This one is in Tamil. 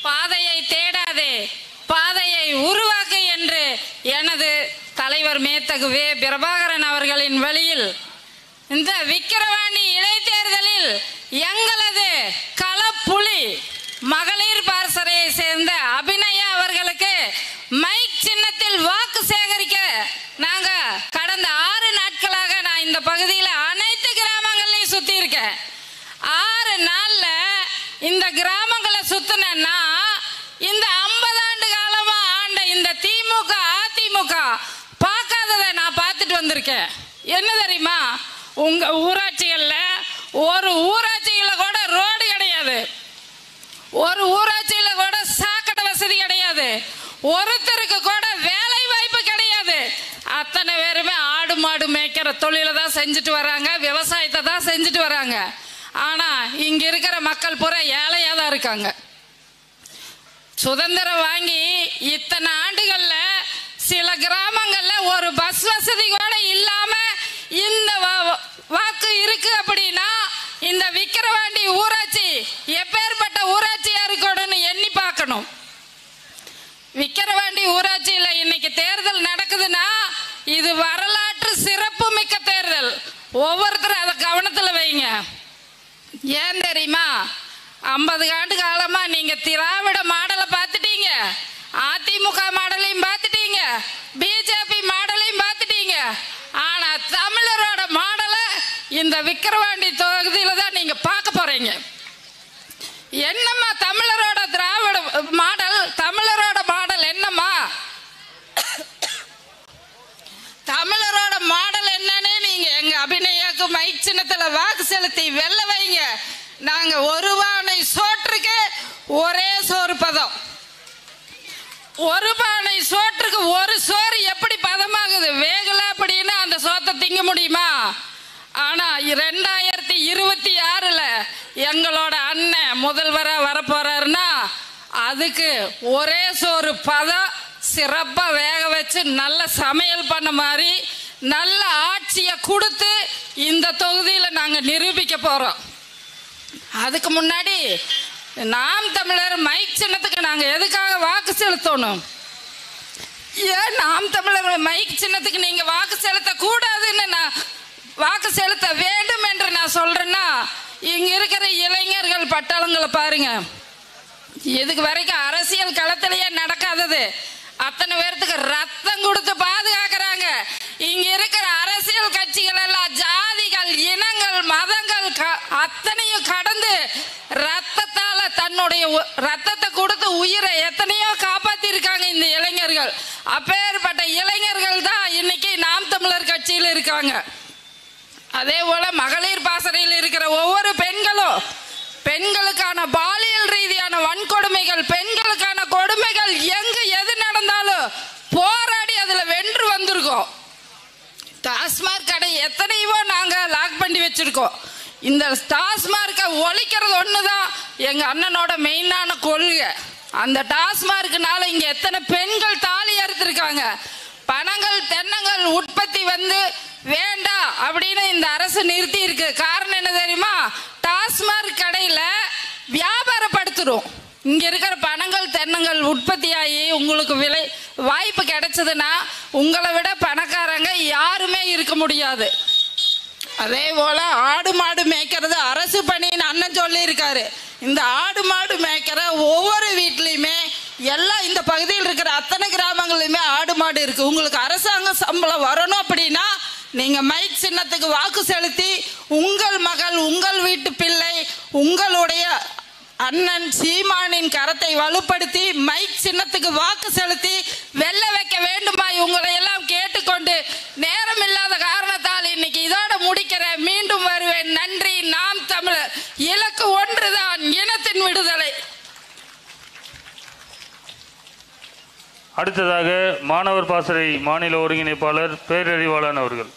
பாதையை தேடாதே, பாதையை உருவாக்கு என்று எனது தலைவர் மேதகு வே. பிரபாகரன் அவர்களின் வழியில் இந்த விக்கிரவாண்டி இடைத்தேர்தலில் எங்களது களப்புலி மகளிர் பாசறையை சேர்ந்த அபிநயா அவர்களுக்கு மைக் சின்னத்தில் வாக்கு சேகரிக்க நாங்க கடந்த 6 நாட்களாக நான் இந்த பகுதியில் அனைத்து கிராமங்களையும் சுத்தி இருக்கேன். 6 நாள்ல இந்த கிராமங்களை சுத்தினா இந்த 50 ஆண்டு காலமா ஆண்ட இந்த திமுக அதிமுக பார்க்காததை நான் பார்த்துட்டு வந்திருக்கேன். என்ன தெரியுமா, உங்க ஊராட்சிகள்ல ஒரு ஊராட்சியில கூட ரோடு கிடையாது, ஒரு ஊராட்சியில கூட சாக்கடை வசதி கிடையாது, ஒருத்தருக்கு கூட வேலை வாய்ப்பு கிடையாது. அத்தனை பேருமே ஆடு மாடு மேய்க்கிற தொழிலை தான் செஞ்சுட்டு வராங்க, விவசாயத்தை தான் செஞ்சுட்டு வராங்க. ஆனா இங்க இருக்கிற மக்கள் பூரா ஏழையா தான் இருக்காங்க. சுதந்திரம் வாங்கி இத்தனை ஆண்டுகள்ல சில கிராமங்கள்ல ஒரு பஸ் வசதி கூட இல்லாம இந்த வாக்கு இருக்கு அப்படின்னா இந்த விக்கிரவாண்டி ஊராட்சி எப்பேற்பட்ட ஊராட்சியா இருக்கணும்னு எண்ணி பார்க்கணும். விக்கிரவாண்டி ஊராட்சியில இன்னைக்கு தேர்தல் நடக்குதுன்னா இது வரலாற்று சிறப்பு மிக்க தேர்தல். ஒவ்வொருத்தரும் அதை கவனத்துல வைங்க. ஏன் தெரியுமா, 50 ஆண்டு காலமா நீங்க திராவிட மாடலை பார்த்துட்டீங்க, அதிமுக மாடலையும் பார்த்துட்டீங்க, பிஜேபி மாடலையும் பார்த்துட்டீங்க. ஆனா தமிழரோட மாடலை இந்த விக்கிரவாண்டி தொகுதியில தான் நீங்க பார்க்க போறீங்க. என்னம்மா தமிழரோட திராவிட மாடல், தமிழரோட மாடல் என்னம்மா, தமிழரோட மாடல் என்னன்னு நீங்க எங்க அபிநயாக்கு மைக் சின்னத்துல வாக்கு செலுத்தி வெல்ல வைங்க. நாங்க ஒரு பானை சோற்றுக்கு ஒரே சோறு பதம், ஒரு பானை சோற்றுக்கு ஒரு சோறு எப்படி பதமாகுது, வேகல அப்படின்னு அந்த சோத்தை திங்க முடியுமா? ஆனா 2026ல எங்களோட அண்ணன் முதல்வரா வரப்போறாருன்னா அதுக்கு ஒரே சோறு பதம் சிறப்பா வேக வச்சு நல்ல சமையல் பண்ண மாதிரி நல்ல ஆட்சியை கொடுத்து இந்த தொகுதியில நாங்க நிரூபிக்க போறோம். அதுக்கு முன்னாடி நாம் தமிழர் மைக் சின்னத்துக்கு நாங்க எதுக்காக வாக்கு செலுத்தணும், ஏன் நாம் தமிழர் மைக் சின்னத்துக்கு நீங்க வாக்கு செலுத்த கூடாதுன்னு நான் வாக்கு செலுத்த வேண்டும் என்று நான் சொல்றேன்னா, இங்க இருக்கிற இளைஞர்கள் பட்டாளங்களை பாருங்க, இதுக்கு வரைக்கும் அரசியல் களத்திலேயே நடக்காதது அத்தனை பேர்த்துக்கு ரத்தம் கொடுத்து பாதுகாக்கிறாங்க. இங்க இருக்கிற அரசியல் கட்சிகள் எல்லாம் ஜாதிகள் இனங்கள் மதங்கள் அத்தனையும் கடந்து ரத்தத்தால தன்னுடைய ரத்தத்தை கொடுத்து உயிரை எத்தனையோ காப்பாத்தி இருக்காங்க இந்த இளைஞர்கள். அப்பேற்பட்ட இளைஞர்கள் தான் இன்னைக்கு நாம் தமிழர் கட்சியில் இருக்காங்க. அதே போல மகளிர் பாசறையில் இருக்கிற ஒவ்வொரு பெண்களும் பெண்களுக்கான பாலியல் ரீதியான வன்கொடுமைகள், பெண்களுக்கான கொடுமைகள் எங்கு எது நடந்தாலும் போராடி அதுல வென்று வந்திருக்கோம். டாஸ்மாக் கடை எத்தனையோ நாங்க லாக் பண்ணி வச்சிருக்கோம். இந்த டாஸ்மார்க்கை ஒழிக்கிறது ஒண்ணுதான் எங்க அண்ணனோட மெயினான கொள்கை. அந்த டாஸ்மார்க்னால இங்க எத்தனை பெண்கள் தாலி அறுத்திருக்காங்க. பணங்கள் தென்னங்கள் உற்பத்தி வேண்டாம் அப்படின்னு இந்த அரசு நிறுத்தி இருக்கு. காரணம் என்ன தெரியுமா, டாஸ்மாக் கடையில வியாபாரப்படுத்துறோம். இங்க இருக்கிற பணங்கள் தென்னங்கள் உற்பத்தி ஆகி உங்களுக்கு விலை வாய்ப்பு கிடைச்சதுன்னா உங்களை விட பணக்காரங்க யாருமே இருக்க முடியாது. அதே போல ஆடு மாடு மேய்க்கிறது அரசு பணின்னு அண்ணன் சொல்லி இருக்காரு. இந்த ஆடு மாடு மேய்க்கிற ஒவ்வொரு வீட்லயுமே எல்லாம் இந்த பகுதியில் இருக்கிற அத்தனை கிராமங்களிலுமே ஆடு மாடு இருக்கு. உங்களுக்கு அரசாங்க சம்பளம் வரணும் அப்படின்னா நீங்க மைக் சின்னத்துக்கு வாக்கு செலுத்தி உங்கள் மகள் உங்கள் வீட்டு பிள்ளை உங்களுடைய அண்ணன் சீமானின் கரத்தை வலுப்படுத்தி மைக் சின்னத்துக்கு வாக்கு செலுத்தி வெல்ல வைக்க வேண்டுமா உங்களை எல்லாம் கேட்டுக்கொண்டு நேரம் இல்லாத காரணத்தால் இன்னைக்கு இதோட முடிக்கிறேன். மீண்டும் வருவேன். நன்றி. நாம் தமிழர். இலக்கு ஒன்றுதான், இனத்தின் விடுதலை. அடுத்ததாக மாணவர் பாசறை மாநில ஒருங்கிணைப்பாளர் பேரறிவாளன் அவர்கள்.